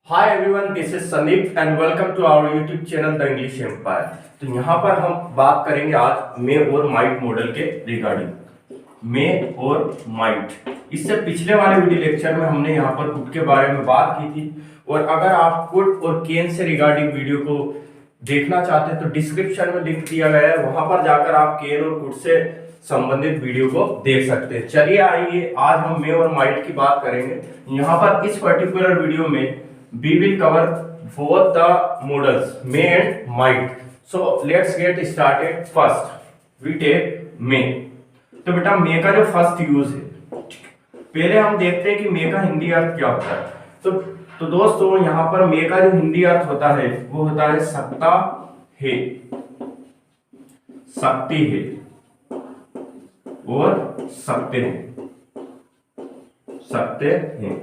Hi everyone, this is Sandeep and welcome to our YouTube channel the English Empire. तो यहाँ पर हम बात करेंगे आज मे और माइट मॉडल के रिगार्डिंग। मे और माइट, इससे पिछले वाले वीडियो लेक्चर में हमने यहाँ पर कुड के बारे में बात की थी। और अगर आप कुड और केन से रिगार्डिंग वीडियो को देखना चाहते हैं तो डिस्क्रिप्शन में लिंक दिया गया है, वहां पर जाकर आप केन और कुड से संबंधित वीडियो को देख सकते हैं। चलिए आइए, आज हम मे और माइट की बात करेंगे। यहाँ पर इस पर्टिकुलर वीडियो में we will cover both the models may and might. So let's get started. First we take may. तो बेटा मे का जो फर्स्ट यूज है, पहले हम देखते हैं कि मे का हिंदी अर्थ क्या होता है। तो दोस्तों यहाँ पर मे का जो हिंदी अर्थ होता है वो होता है सकता है, सकती है और सकते हैं, सकते हैं।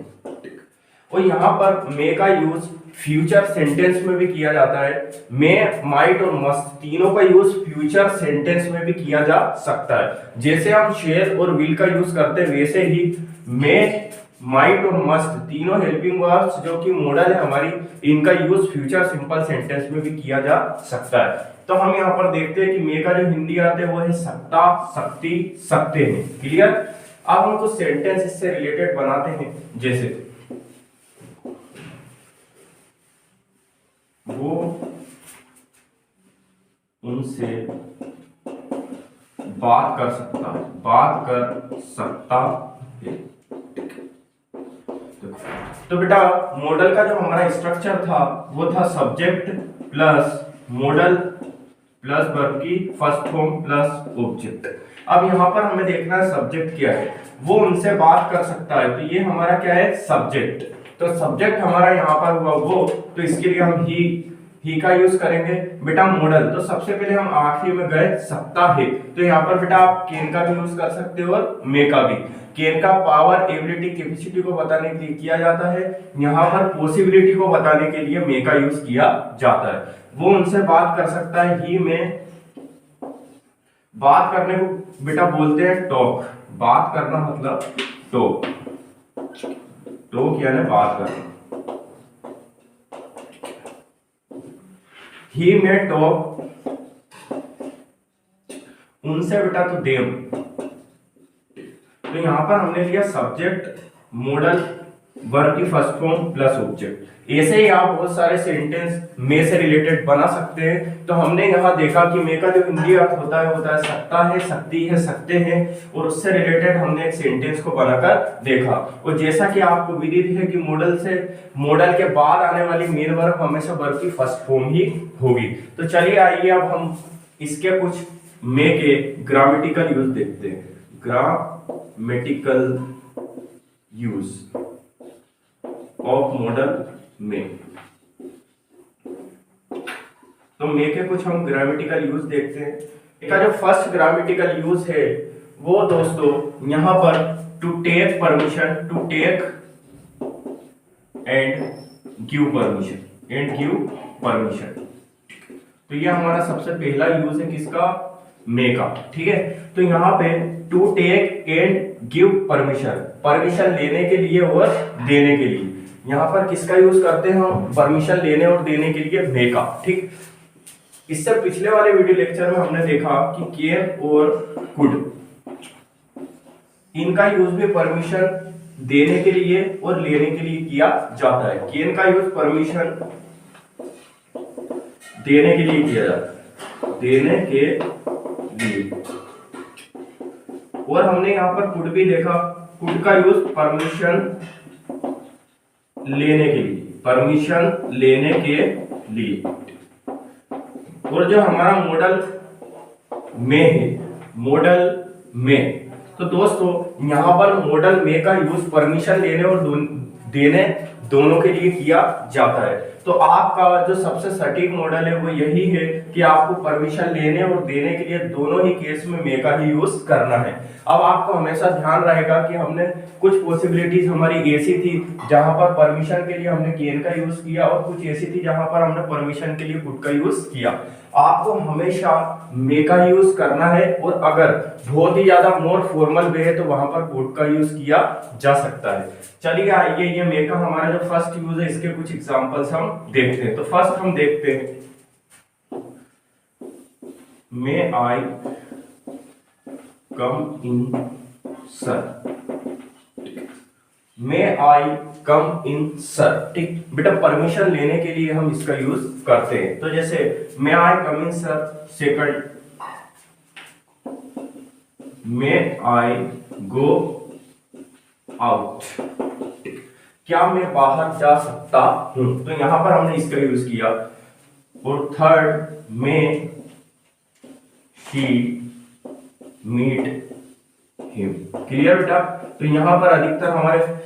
और यहाँ पर मे का यूज फ्यूचर सेंटेंस में भी किया जाता है। मे, माइट और मस्ट तीनों का यूज फ्यूचर सेंटेंस में भी किया जा सकता है। जैसे हम शेल और विल का यूज करते हैं वैसे ही मे, माइट और मस्ट तीनों हेल्पिंग वर्ब्स जो कि मॉडल है हमारी, इनका यूज फ्यूचर सिंपल सेंटेंस में भी किया जा सकता है। तो हम यहाँ पर देखते हैं कि मे का जो हिंदी आते हैं वो है सकता, सकती, सकते हैं। क्लियर। अब हम कुछ सेंटेंस इससे रिलेटेड बनाते हैं। जैसे वो उनसे बात कर सकता है, बात कर सकता है। तो बेटा मॉडल का जो हमारा स्ट्रक्चर था वो था subject plus model plus verb की फर्स्ट फॉर्म प्लस ऑब्जेक्ट। अब यहाँ पर हमें देखना है सब्जेक्ट क्या है। वो उनसे बात कर सकता है, तो ये हमारा क्या है, सब्जेक्ट। तो सब्जेक्ट हमारा यहाँ पर हुआ वो, तो इसके लिए हम ही का यूज करेंगे। बेटा मॉडल, तो सबसे पहले हम आखिरी में गए सकता है, तो यहाँ पर बेटा आप कैन का भी यूज कर सकते हो और मे का भी। कैन का पावर, एबिलिटी, कैपेसिटी को बताने के लिए किया जाता है। यहाँ पर पॉसिबिलिटी को बताने के लिए मे का यूज किया जाता है। वो उनसे बात कर सकता है, ही में बात करने को बेटा बोलते हैं टॉक। बात करना मतलब टॉक, टॉक यानी बात करना। ही में टॉक, उनसे बेटा तो देम। तो यहां पर हमने लिया सब्जेक्ट, मॉडल, वर्ब की फर्स्ट फॉर्म प्लस ऑब्जेक्ट। ऐसे ही आप बहुत सारे सेंटेंस मे से रिलेटेड बना सकते हैं। तो हमने यहाँ देखा कि मे का जो हिंदी अर्थ होता है सकता है, सकती है, सकते हैं, और उससे रिलेटेड हमने एक सेंटेंस को बनाकर देखा। और जैसा कि आपको विदित है कि मॉडल के बाद आने वाली मेन वर्ब हमेशा वर्ब की फर्स्ट फॉर्म ही होगी। तो चलिए आइए अब हम इसके कुछ मे के ग्रामेटिकल यूज देखते हैं। ग्रामेटिकल यूज ऑफ मॉडल में। तो मे के कुछ हम ग्रामेटिकल यूज देखते हैं। इसका जो फर्स्ट ग्रामेटिकल यूज है वो दोस्तों यहां पर to take permission, to take and give permission, and give permission. तो ये हमारा सबसे पहला यूज है किसका, मे का। ठीक है। तो यहाँ पे to take and give permission, permission लेने के लिए और देने के लिए, यहाँ पर किसका यूज करते हैं हम, परमिशन लेने और देने के लिए मे का। ठीक। इससे पिछले वाले वीडियो लेक्चर में हमने देखा कि कैन और कुड, इनका यूज भी परमिशन देने के लिए और लेने के लिए किया जाता है। कैन का यूज परमिशन देने के लिए किया जाता है, देने के लिए। और हमने यहाँ पर कुड भी देखा, कुड का यूज परमिशन लेने के लिए, परमिशन लेने के लिए। और जो हमारा मॉडल में है, मॉडल में, तो दोस्तों यहां पर मॉडल में का यूज परमिशन लेने और देने दोनों के लिए किया जाता है। तो आपका जो सबसे सटीक मॉडल है वो यही है कि आपको परमिशन लेने और देने के लिए दोनों ही केस में मे का ही यूज करना है। अब आपको हमेशा ध्यान रहेगा कि हमने कुछ पॉसिबिलिटीज हमारी ऐसी थी जहां पर परमिशन के लिए हमने कैन का यूज किया, और कुछ ऐसी थी जहां पर हमने परमिशन के लिए कुड का यूज किया। आपको हमेशा मे का यूज करना है, और अगर बहुत ही ज्यादा मोर फॉर्मल वे है तो वहां पर वुड का यूज किया जा सकता है। चलिए आइए ये मे का हमारा जो फर्स्ट यूज है इसके कुछ एग्जांपल्स हम देखते हैं। तो फर्स्ट हम देखते हैं मे I come in sir. May I come in sir, ठीक बेटा, परमिशन लेने के लिए हम इसका यूज करते हैं। तो जैसे मे I come in sir, second may I go out, क्या मैं बाहर जा सकता हूं, तो यहां पर हमने इसका यूज किया। और third may she meet him, clear बेटा। तो यहां पर अधिकतर हमारे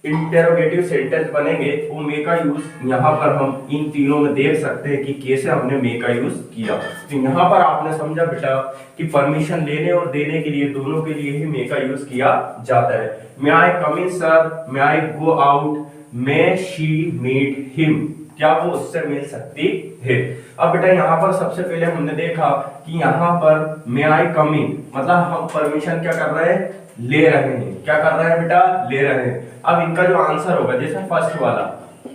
इंटेरोगेटिव सेंटेंस बनेंगे, वो मे का यूज यहाँ पर हम इन तीनों में देख सकते हैं कि कैसे हमने मे का यूज किया। तो यहाँ पर आपने समझा बेटा कि परमिशन लेने और देने के लिए, दोनों के लिए ही मे का यूज किया जाता है। May I come in sir, may I go out, may she meet him, क्या वो उससे मिल सकती है। अब बेटा यहाँ पर सबसे पहले हमने देखा कि यहाँ पर मे आई कम इन मतलब हम परमिशन क्या कर रहे हैं, ले रहे हैं। क्या कर रहे हैं बेटा, ले रहे हैं। अब इनका जो आंसर होगा, जैसे फर्स्ट वाला,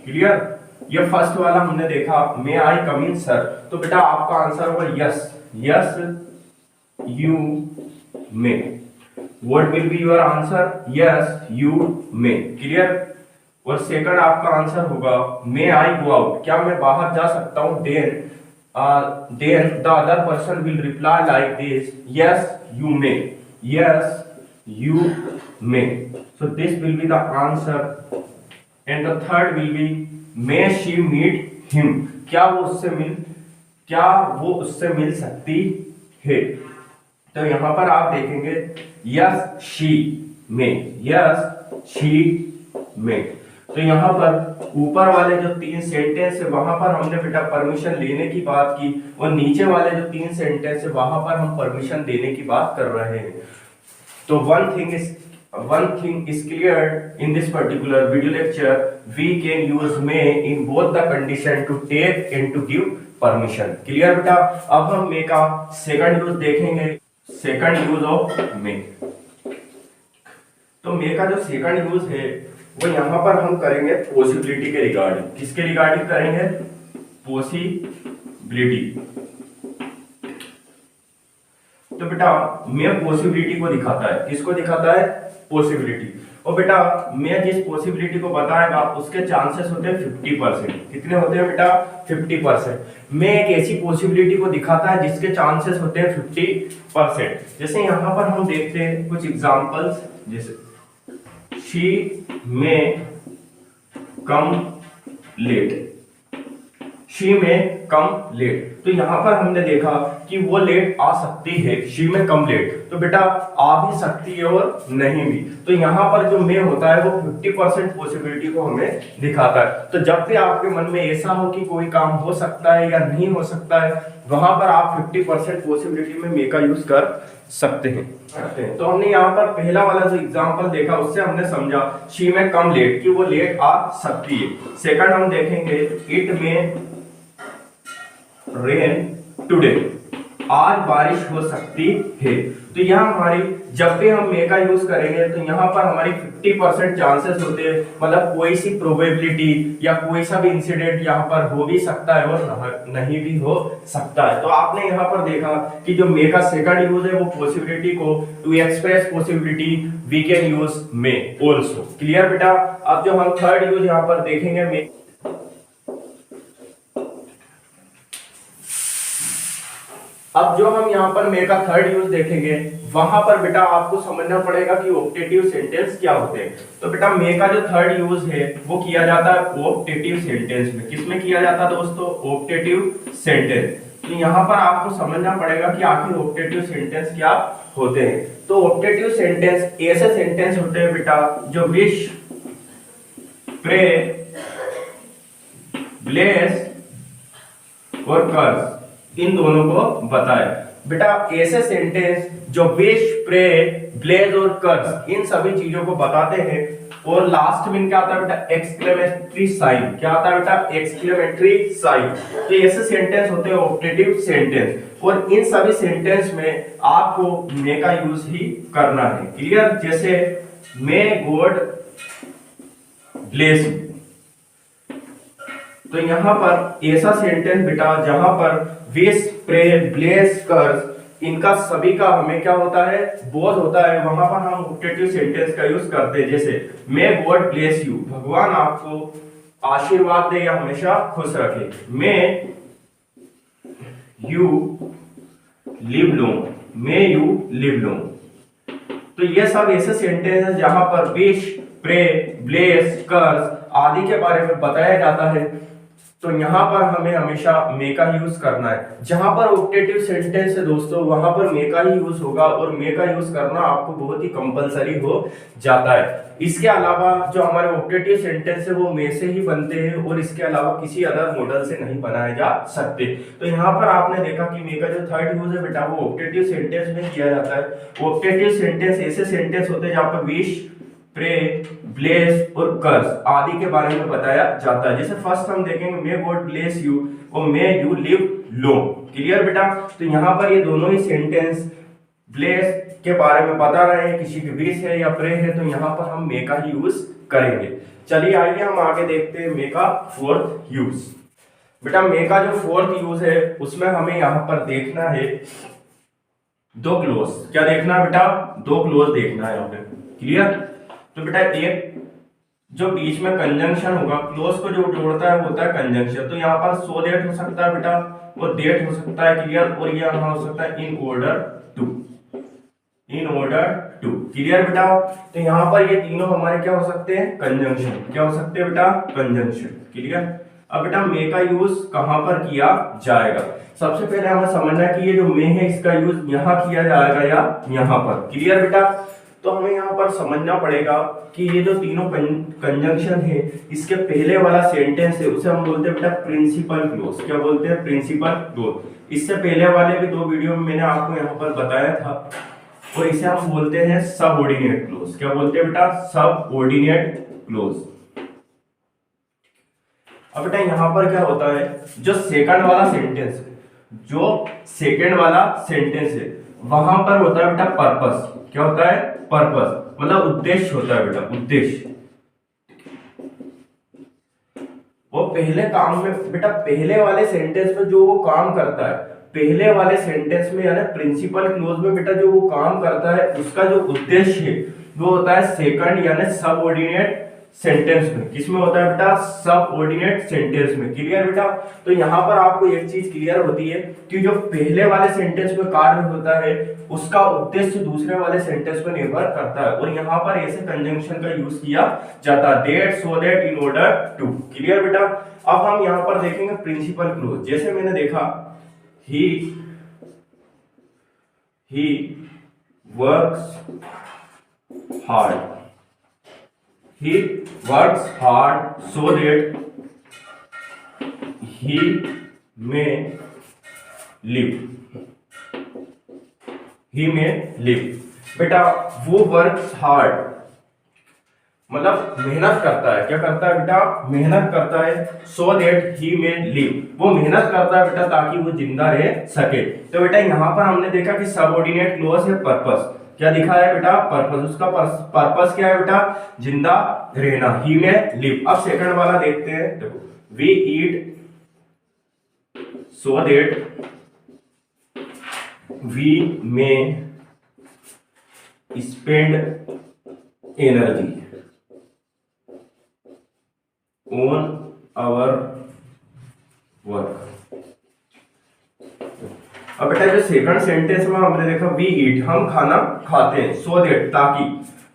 क्लियर, ये फर्स्ट वाला हमने देखा मे आई कम इन सर, तो बेटा आपका आंसर होगा yes, yes you may. What will be your answer, yes you may, clear. और सेकंड आपका आंसर होगा मे आई गो आउट, क्या मैं बाहर जा सकता हूं। Then the other person will reply like this, yes you may, yes you may, so this will be the answer and the third will be may she meet him, क्या वो उससे मिल सकती है। तो यहां पर आप देखेंगे yes she may, yes she may। तो यहां पर ऊपर वाले जो 3 सेंटेंस है वहां पर हमने बेटा परमिशन लेने की बात की, और नीचे वाले जो 3 सेंटेंस है वहां पर हम परमिशन देने की बात कर रहे हैं। So one thing is clear in this particular video lecture, we can use may in both the condition to take and to give permission, clear बेटा। अब हम may का सेकंड यूज देखेंगे, सेकंड यूज ऑफ may। तो may का जो second use है वो यहाँ पर हम करेंगे पॉसिबिलिटी के रिगार्डिंग। किसके रिगार्डिंग करेंगे, पॉसिबिलिटी। तो बेटा मे पॉसिबिलिटी को दिखाता है, किसको दिखाता है, पॉसिबिलिटी। और बेटा मे जिस पॉसिबिलिटी को बताएगा उसके चांसेस होते हैं 50%। कितने होते हैं बेटा, 50%। मे एक ऐसी पॉसिबिलिटी को दिखाता है जिसके चांसेस होते हैं 50%। जैसे यहाँ पर हम देखते हैं कुछ एग्जांपल्स, जैसे she may come late, she may come late. तो यहां पर हमने देखा कि वो लेट आ सकती है, शी में कम लेट, तो बेटा आ भी सकती है और नहीं भी। तो यहां पर जो में होता है वो 50% पॉसिबिलिटी को हमें दिखाता है। तो जब भी आपके मन में ऐसा हो कि कोई काम हो सकता है या नहीं हो सकता है, वहां पर आप 50% पॉसिबिलिटी में मे का यूज कर सकते हैं। तो हमने यहाँ पर पहला वाला जो एग्जांपल देखा उससे हमने समझा शी में कम लेट कि वो लेट आ सकती है। सेकंड हम देखेंगे इट में रेन टुडे, आज बारिश हो सकती है। तो यहाँ हमारी जब भी हम मे का यूज करेंगे तो यहाँ पर हमारी 50% चांसेस होते हैं, मतलब कोई सी प्रोबेबिलिटी या कोई सा भी इंसिडेंट यहाँ पर हो भी सकता है और नहीं भी हो सकता है। तो आपने यहाँ पर देखा कि जो मे का सेकंड यूज है वो पॉसिबिलिटी को to express possibility we can use may also, clear बेटा। अब जो हम थर्ड यूज यहाँ पर देखेंगे मे, अब जो हम यहाँ पर मे का थर्ड यूज देखेंगे वहां पर बेटा आपको समझना पड़ेगा कि ऑप्टेटिव सेंटेंस क्या होते हैं। तो बेटा मे का जो थर्ड यूज है वो किया जाता है ऑप्टेटिव सेंटेंस में। किसमें किया जाता है दोस्तों, ऑप्टेटिव सेंटेंस। तो यहाँ पर आपको समझना पड़ेगा कि आखिर ऑप्टेटिव सेंटेंस क्या होते हैं। तो ऑप्टेटिव सेंटेंस ऐसे सेंटेंस होते हैं बेटा जो विश, प्रे, ब्लेस और कर्स इन दोनों को बताए। बेटा ऐसे सेंटेंस जो विश, प्रे, ब्लेज और कर्स इन सभी चीजों को बताते हैं, और लास्ट में क्या आता है बेटा, एक्सक्लेमेटरी साइन। क्या आता है बेटा, एक्सक्लेमेटरी साइन। तो ऐसे सेंटेंस होते हैं ऑप्टेटिव सेंटेंस, और इन सभी सेंटेंस में आपको मे का यूज ही करना है। क्लियर? जैसे मे गॉड ब्लेस यू, तो यहां पर ऐसा सेंटेंस बेटा जहां पर विश, प्रे, ब्लेस, कर्स इनका सभी का हमें क्या होता है, बोध होता है, वहां पर हम ऑप्टेटिव सेंटेंस का यूज करते हैं। जैसे मे गॉड ब्लेस यू, भगवान आपको आशीर्वाद दे या हमेशा खुश रखे। May you live long, may you live long. तो ये सब ऐसे सेंटेंस है जहां पर विश, प्रे, ब्लेस, कर्स आदि के बारे में बताया जाता है। तो यहाँ पर हमें हमेशा मे का यूज करना है। जहां पर ऑप्टेटिव सेंटेंस है दोस्तों, वहां पर मे का ही यूज होगा, और मे का यूज करना आपको बहुत ही कंपलसरी हो जाता है। इसके अलावा जो हमारे ऑप्टेटिव सेंटेंस है वो मे से ही बनते हैं, और इसके अलावा किसी अदर मॉडल से नहीं बनाए जा सकते। तो यहाँ पर आपने देखा कि मे का जो थर्ड यूज है बेटा वो ऑप्टेटिव सेंटेंस में किया जाता है। ऑप्टेटिव सेंटेंस ऐसे सेंटेंस होते हैं जहाँ पर विश, प्रे, ब्लेस और कर्स आदि के बारे में बताया जाता है। जैसे फर्स्ट हम देखेंगे मे गॉड ब्लेस यू और may you live long. Clear बेटा? तो यहाँ पर ये दोनों ही सेंटेंस ब्लेस के बारे में बता रहे हैं, किसी की विश है या प्रे है, तो यहाँ पर हम मे का ही यूज करेंगे। चलिए आइए हम आगे देखते हैं मे का फोर्थ यूज। बेटा मे का जो फोर्थ यूज है उसमें हमें यहाँ पर देखना है दो क्लोज। क्या देखना है बेटा? दो क्लोज देखना है यहाँ पे। क्लियर? तो बेटा एक जो बीच में कंजंक्शन होगा, क्लोज को जो जोड़ता है वो होता है कंजंक्शन। तो यहाँ पर सो दैट हो सकता है बेटा, और दैट हो सकता है। क्लियर? और ये यहाँ हो सकता है in order to, in order to. Clear बेटा? तो यहाँ पर ये तीनों हमारे क्या हो सकते हैं, कंजंक्शन। क्या हो सकते हैं बेटा? कंजंक्शन। क्लियर? अब बेटा मे का यूज कहां पर किया जाएगा? सबसे पहले हमें समझना है कि ये जो मे है इसका यूज यहाँ किया जाएगा या यहाँ पर। क्लियर बेटा? तो हमें यहाँ पर समझना पड़ेगा कि ये जो तीनों कंजंक्शन है इसके पहले वाला सेंटेंस है उसे हम बोलते हैं बेटा प्रिंसिपल क्लोज। क्या बोलते हैं? Principal close. इससे पहले वाले भी दो वीडियो में मैंने आपको यहाँ पर बताया था, और इसे हम बोलते हैं सबऑर्डिनेट क्लोज। क्या बोलते हैं बेटा? Subordinate close. अब बेटा यहाँ पर क्या होता है, जो सेकंड वाला सेंटेंस है, जो सेकंड वाला सेंटेंस है वहां पर होता है बेटा पर्पस। क्या होता है? पर्पस, मतलब उद्देश्य होता है बेटा, उद्देश्य। वो पहले काम में बेटा, पहले वाले सेंटेंस में जो वो काम करता है, पहले वाले सेंटेंस में यानी प्रिंसिपल क्लोज में बेटा जो वो काम करता है उसका जो उद्देश्य है वो होता है सेकंड यानी सबऑर्डिनेट सेंटेंस में। किसमें होता है बेटा? सबऑर्डिनेट सेंटेंस में। क्लियर बेटा? तो यहाँ पर आपको एक चीज क्लियर होती है कि जो पहले वाले सेंटेंस में कार्य होता है उसका उद्देश्य दूसरे वाले सेंटेंस पर निर्भर करता है, और यहाँ पर ऐसे कंजंक्शन का यूज किया जाता है, that, so that, in order to. Clear बेटा? अब हम यहाँ पर देखेंगे प्रिंसिपल क्लोज। जैसे मैंने देखा he works hard, he works hard so that he may live, he may live। बेटा वो वर्क्स हार्ड मतलब मेहनत करता है। क्या करता है बेटा? मेहनत करता है। So that he may live, वो मेहनत करता है बेटा ताकि वो जिंदा रह सके। तो बेटा यहाँ पर हमने देखा कि सबऑर्डिनेट क्लोज है पर्पस। क्या लिखा है बेटा? पर्पस। उसका पर्पस क्या है बेटा? जिंदा रहना, ही में लिव। अब सेकंड वाला देखते हैं। देखो, we eat so that we may spend energy on our work. अब बेटा जो सेकंड सेंटेंस में हमने देखा वी ईट, हम खाना खाते हैं, सो दैट ताकि,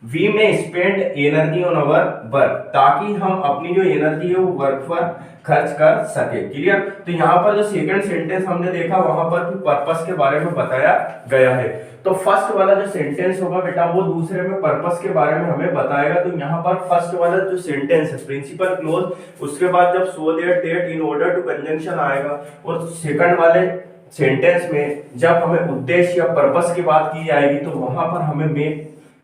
we may spend energy on our work, ताकि हम अपनी जो एनर्जी है वो वर्क पर खर्च कर सके। क्लियर? तो यहाँ पर जो सेकंड सेंटेंस हमने देखा वहां पर भी पर्पस के बारे में बताया गया है। तो फर्स्ट वाला जो सेंटेंस होगा बेटा वो दूसरे में पर्पस के बारे में हमें बताएगा। तो यहाँ पर फर्स्ट वाला जो सेंटेंस है प्रिंसिपल क्लोज, उसके बाद जब so that, that, in order to conjunction आएगा, और सेकंड वाले सेंटेंस में जब हमें उद्देश्य या पर्पस की बात की जाएगी तो वहां पर हमें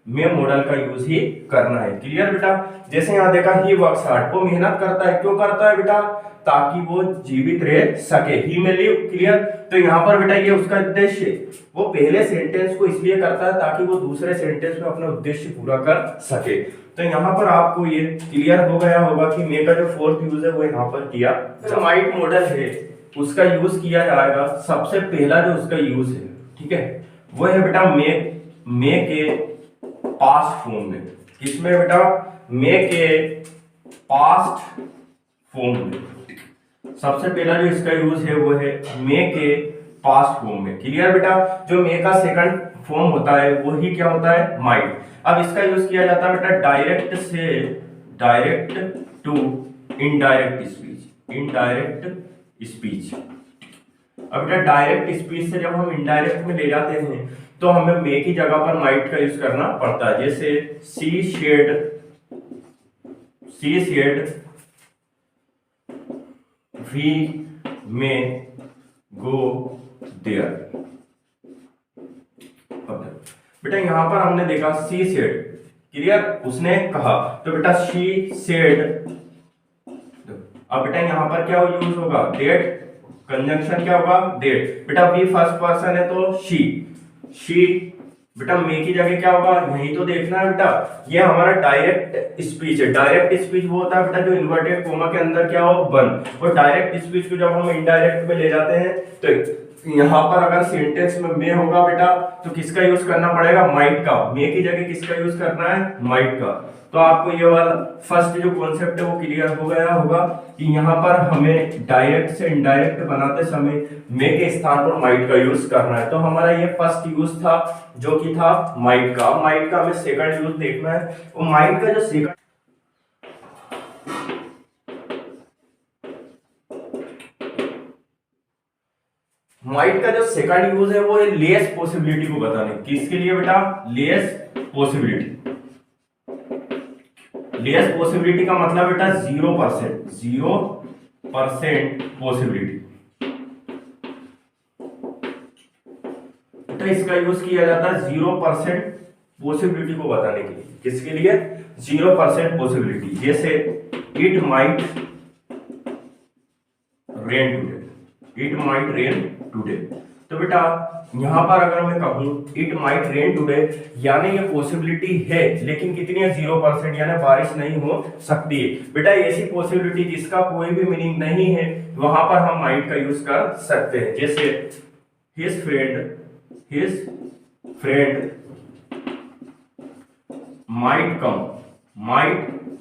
मे मॉडल का यूज ही करना है। क्लियर बेटा? जैसे यहाँ देखा ही वर्क्स हार्ड, वो मेहनत करता है, क्यों करता है बेटा? ताकि वो जीवित रह सके, ही में लिव। क्लियर? तो यहाँ पर बेटा ये उसका उद्देश्य, वो पहले सेंटेंस को इसलिए करता है ताकि वो दूसरे सेंटेंस में अपना उद्देश्य पूरा कर सके। तो यहाँ पर आपको ये क्लियर हो गया होगा कि मे का जो फोर्थ यूज है वो यहाँ पर किया। जो माइट मॉडल है उसका यूज किया जाएगा, सबसे पहला जो उसका यूज है, ठीक है, वो है बेटा मे के पास्ट फॉर्म में। किसमें बेटा? मे के पास्ट फॉर्म में। सबसे पहला जो इसका यूज है वो है मे के पास्ट फॉर्म में। क्लियर बेटा? जो मे का सेकंड फॉर्म होता है वो ही क्या होता है? माइट। अब इसका यूज किया जाता है बेटा डायरेक्ट से direct to indirect speech, indirect speech. अब बेटा डायरेक्ट स्पीच से जब हम इनडायरेक्ट में ले जाते हैं तो हमें मे की जगह पर माइट का यूज करना पड़ता है। जैसे सी शेड वी में गो देयर। बेटा यहां पर हमने देखा सी सेड, क्लियर, उसने कहा, तो बेटा शी सेड। अब बेटा यहां पर क्या यूज होगा? डेट, कंजंक्शन क्या होगा? डेट। बेटा वी फर्स्ट पर्सन है तो शी बेटा मे की जगह क्या होगा? यही तो देखना है बेटा। ये हमारा डायरेक्ट स्पीच है। डायरेक्ट स्पीच वो होता है बेटा जो इन्वर्टेड कोमा के अंदर क्या हो? बन। और डायरेक्ट स्पीच को जब हम इनडायरेक्ट में ले जाते हैं तो यहाँ पर अगर सेंटेंस में मे होगा बेटा तो किसका यूज करना पड़ेगा? माइट का। मे की जगह किसका यूज करना है? माइट का। तो आपको ये वाला फर्स्ट जो कॉन्सेप्ट है वो क्लियर हो गया होगा कि यहाँ पर हमें डायरेक्ट से इनडायरेक्ट बनाते समय मे के स्थान पर माइट का यूज करना है। तो हमारा ये फर्स्ट यूज था जो कि था माइट का। माइट का हमें सेकंड यूज देखना है। और माइट का जो सेकंड माइट का जो सेकंड यूज है वो है लेस पॉसिबिलिटी को बताने। किसके लिए बेटा? Less possibility. लेस पॉसिबिलिटी का मतलब बेटा 0%, 0% पॉसिबिलिटी। बेटा इसका यूज किया जाता है 0% पॉसिबिलिटी को बताने के लिए। किसके लिए? 0% पॉसिबिलिटी। जैसे it might rain today, it might rain today. तो बेटा यहां पर अगर मैं कहूं इट माइट रेन टुडे, यानी ये पॉसिबिलिटी है लेकिन कितनी है? 0%, यानी बारिश नहीं हो सकती है। बेटा ऐसी पॉसिबिलिटी जिसका कोई भी मीनिंग नहीं है वहां पर हम माइट का यूज कर सकते हैं। जैसे his friend might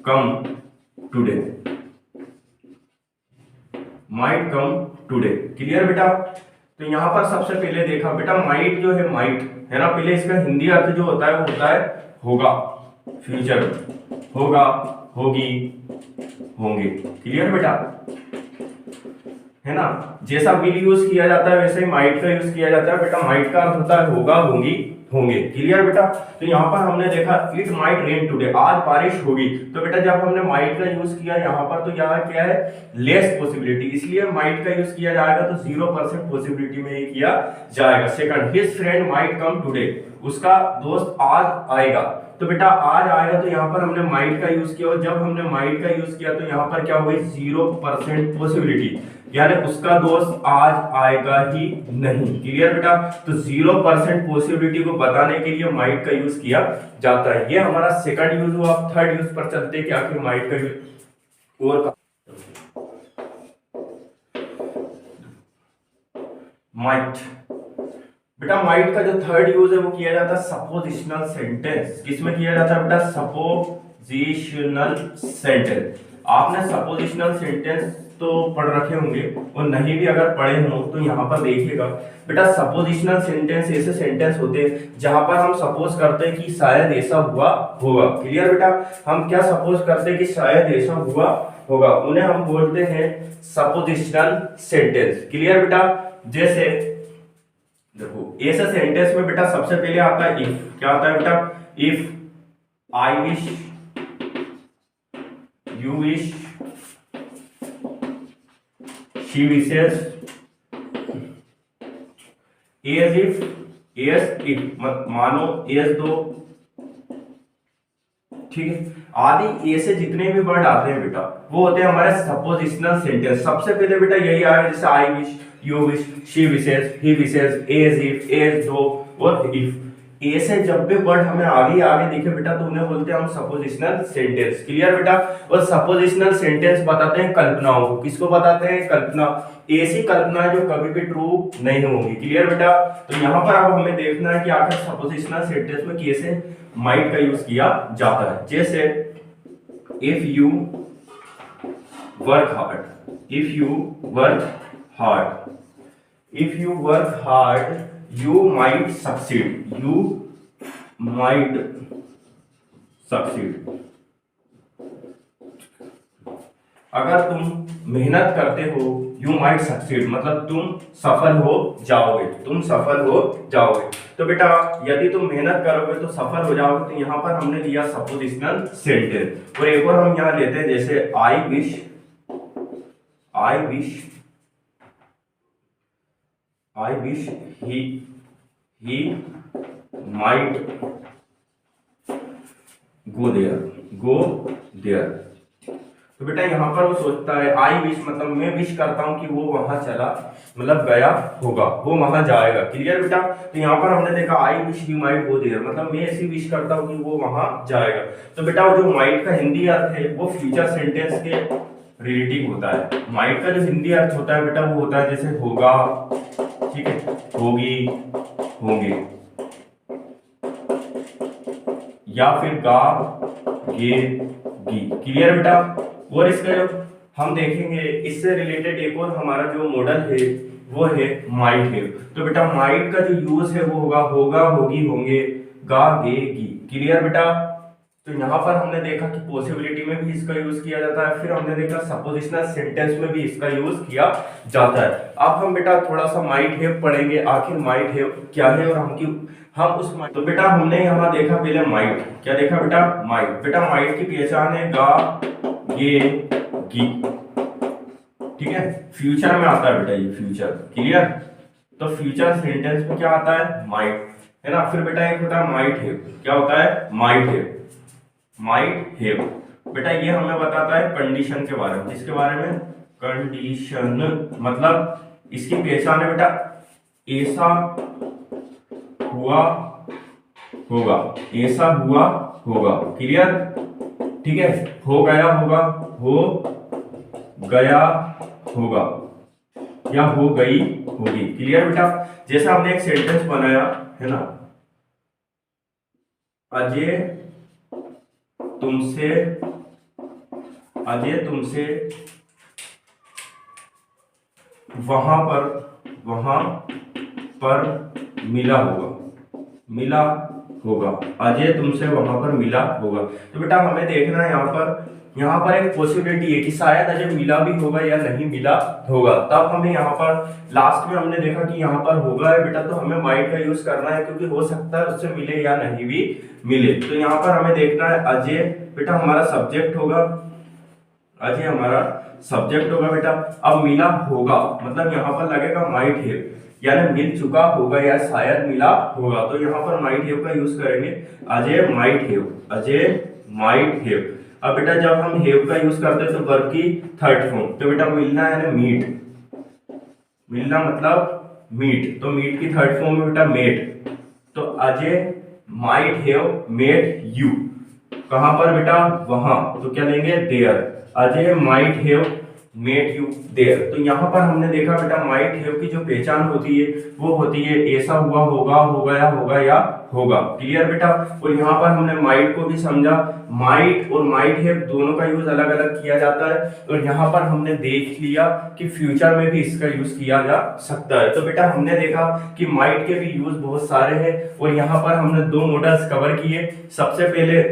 come today, might come today. Clear बेटा? तो यहां पर सबसे पहले देखा बेटा माइट जो है, माइट है ना, पहले इसका हिंदी अर्थ जो होता है वो होता है होगा, फ्यूचर, होगा, होगी, होंगे। क्लियर बेटा? है ना? जैसा विल यूज किया जाता है वैसे ही माइट का यूज किया जाता है। बेटा माइट का अर्थ होता है होगा, होंगी, होंगे। क्लियर बेटा? तो यहाँ पर हमने देखा इट माइट रेन टुडे, आज बारिश होगी। तो बेटा जब हमने माइट का यूज किया यहाँ पर तो यहाँ क्या है? लेस पॉसिबिलिटी, इसलिए माइट का यूज किया जाएगा तो 0% पॉसिबिलिटी में ही किया जाएगा। Second, his friend might come today, उसका दोस्त आज आएगा। तो बेटा आज आएगा तो यहाँ पर हमने माइट का यूज किया, और जब हमने माइट का यूज किया तो यहाँ पर क्या हो गई? 0% पॉसिबिलिटी, यानी उसका दोस्त आज आएगा ही नहीं। क्लियर बेटा? तो 0% पॉसिबिलिटी को बताने के लिए माइट का यूज किया जाता है। ये हमारा सेकंड यूज हुआ। अब थर्ड यूज पर चलते हैं कि आखिर माइट का यूज और माइट। बेटा माइट का जो थर्ड यूज है वो किया जाता है सपोजिशनल सेंटेंस। किसमें किया जाता है बेटा? Suppositional sentence. आपने सपोजिशनल सेंटेंस तो पढ़ रखे होंगे, और नहीं भी अगर पढ़े हो तो यहाँ पर देखिएगा। बेटा सपोजिशनल सेंटेंस ऐसे सेंटेंस होते हैं जहां पर हम सपोज करते हैं कि शायद ऐसा हुआ होगा। क्लियर बेटा? हम क्या सपोज करते हैं कि शायद ऐसा हुआ होगा, उन्हें हम बोलते हैं सपोजिशनल सेंटेंस। क्लियर बेटा? जैसे देखो ऐसे सेंटेंस में बेटा सबसे पहले आता है इफ। क्या आता है बेटा? If I wish, you wish, she wishes, as if, as if मानो एज दो, ठीक है। आदि ए से जितने भी वर्ड आते हैं बेटा वो होते हैं हमारे सपोजिशनल सेंटेंस। सबसे पहले बेटा यही आएगा, जैसे I wish, you wish, she wishes, he wishes, as if, as though और इफ। ए से जब भी वर्ड हमें आगे आगे दिखे बेटा तो उन्हें बोलते हैं हम सपोजिशनल सेंटेंस। क्लियर बेटा। और सपोजिशनल सेंटेंस बताते हैं कल्पनाओं को। किसको बताते हैं? कल्पना। ऐसी कल्पना जो कभी भी ट्रू नहीं होंगी। क्लियर बेटा। तो यहाँ पर अब हमें देखना है कि आखिर सपोजिशनल सेंटेंस में कैसे माइट का यूज किया जाता है। जैसे if you work hard, if you work hard, if you work hard you might succeed, you might succeed। अगर तुम मेहनत करते हो, you might succeed मतलब तुम सफल हो जाओगे, तुम सफल हो जाओगे। तो बेटा यदि तुम मेहनत करोगे तो सफल हो जाओगे। तो यहाँ पर हमने लिया सपोजिशनल सेंटेंस। और एक और हम यहाँ लेते हैं, जैसे I wish, I wish, I wish he might go there, go there। तो बेटा यहाँ पर वो सोचता है, आई विश मतलब मैं विश करता हूँ कि वो वहां चला, मतलब गया होगा, वो वहां जाएगा। क्लियर बेटा। तो यहाँ पर हमने देखा I wish he might go there मतलब मैं ऐसी विश करता हूँ कि वो वहां जाएगा। तो बेटा जो माइट का हिंदी अर्थ है वो फ्यूचर सेंटेंस के रिलेटिव होता है। माइट का जो हिंदी अर्थ होता है बेटा वो होता है जैसे होगा, ठीक है, होगी, होंगे, या फिर गा, गे, गी। क्लियर बेटा। और इसका जो हम देखेंगे इससे रिलेटेड एक और हमारा जो मॉडल है वो है माइट है। तो बेटा माइट का जो यूज है वो होगा होगा, होगी, होंगे, गा, गे, गी। क्लियर बेटा। तो यहाँ पर हमने देखा कि पॉसिबिलिटी में भी इसका यूज किया जाता है, फिर हमने देखा सपोजिशनल सेंटेंस में भी इसका यूज किया जाता है। अब हम बेटा थोड़ा सा माइट हैव पढ़ेंगे, आखिर माइट हैव क्या है और हम क्यों हम उस तो बेटा हमने यहाँ देखा पहले माइट, क्या देखा बेटा? माइट। बेटा माइट की पहचान है गा, गे, गी, ठीक है। फ्यूचर में आता है बेटा ये फ्यूचर। क्लियर। तो फ्यूचर सेंटेंस में क्या आता है? माइट, है ना। फिर बेटा एक होता है माइट हैव, क्या होता है? Might have, might have. बेटा ये हमें बताता है कंडीशन के बारे में। किसके बारे में? कंडीशन मतलब इसकी पहचान है बेटा ऐसा हुआ होगा, ऐसा हुआ होगा। क्लियर, ठीक है। हो गया होगा, हो गया होगा, या हो गई होगी। क्लियर बेटा। जैसे हमने एक सेंटेंस बनाया है ना, अजय तुमसे, अजय तुमसे वहां पर मिला होगा, मिला होगा। अजय तुमसे वहां पर मिला होगा। तो बेटा हमें देखना है यहाँ पर एक पॉसिबिलिटी है कि शायद अजय मिला भी होगा या नहीं मिला होगा। तब हमें यहाँ पर लास्ट में हमने देखा कि यहाँ पर होगा है बेटा, तो हमें माइट का यूज करना है क्योंकि हो सकता है उससे मिले या नहीं भी मिले। तो यहाँ पर हमें देखना है अजय बेटा हमारा सब्जेक्ट होगा, अजय हमारा सब्जेक्ट होगा बेटा। अब मिला होगा मतलब यहाँ पर लगेगा माइट हैव, यानी मिल चुका होगा या शायद मिला होगा। तो यहाँ पर माइट हैव का यूज करेंगे, Ajay might have, Ajay might have. अब बेटा जब हम हैव का यूज करते हैं तो वर्ब की थर्ड फॉर्म, तो बेटा मिलना है ना मीट, मिलना मतलब मीट, तो मीट की थर्ड फॉर्म में बेटा मेट। तो Ajay might have met you, कहां पर बेटा? वहां, तो क्या लेंगे? There. Ajay might have met you there. तो यहाँ पर हमने देखा बेटा माइट हैव की जो पहचान होती है वो होती है ऐसा हुआ होगा, हो गया होगा, या होगा। क्लियर बेटा। और यहाँ पर हमने माइट को भी समझा, माइट और माइट हैव दोनों का यूज अलग अलग किया जाता है। और यहाँ पर हमने देख लिया कि फ्यूचर में भी इसका यूज किया जा सकता है। तो बेटा हमने देखा कि माइट के भी यूज बहुत सारे हैं और यहाँ पर हमने दो मॉडल्स कवर किए। सबसे पहले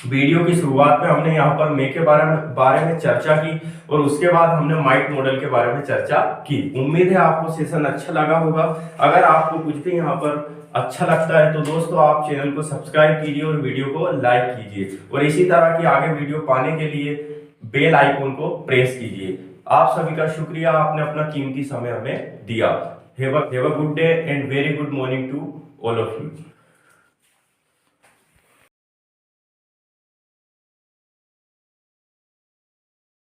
वीडियो की शुरुआत में हमने यहाँ पर मे के बारे में चर्चा की और उसके बाद हमने माइट मॉडल के बारे में चर्चा की। उम्मीद है आपको सेशन अच्छा लगा होगा। अगर आपको कुछ भी यहाँ पर अच्छा लगता है तो दोस्तों आप चैनल को सब्सक्राइब कीजिए और वीडियो को लाइक कीजिए और इसी तरह की आगे वीडियो पाने के लिए बेल आइकन को प्रेस कीजिए। आप सभी का शुक्रिया, आपने अपना कीमती समय हमें दिया। Have a good day and very good morning to all of you.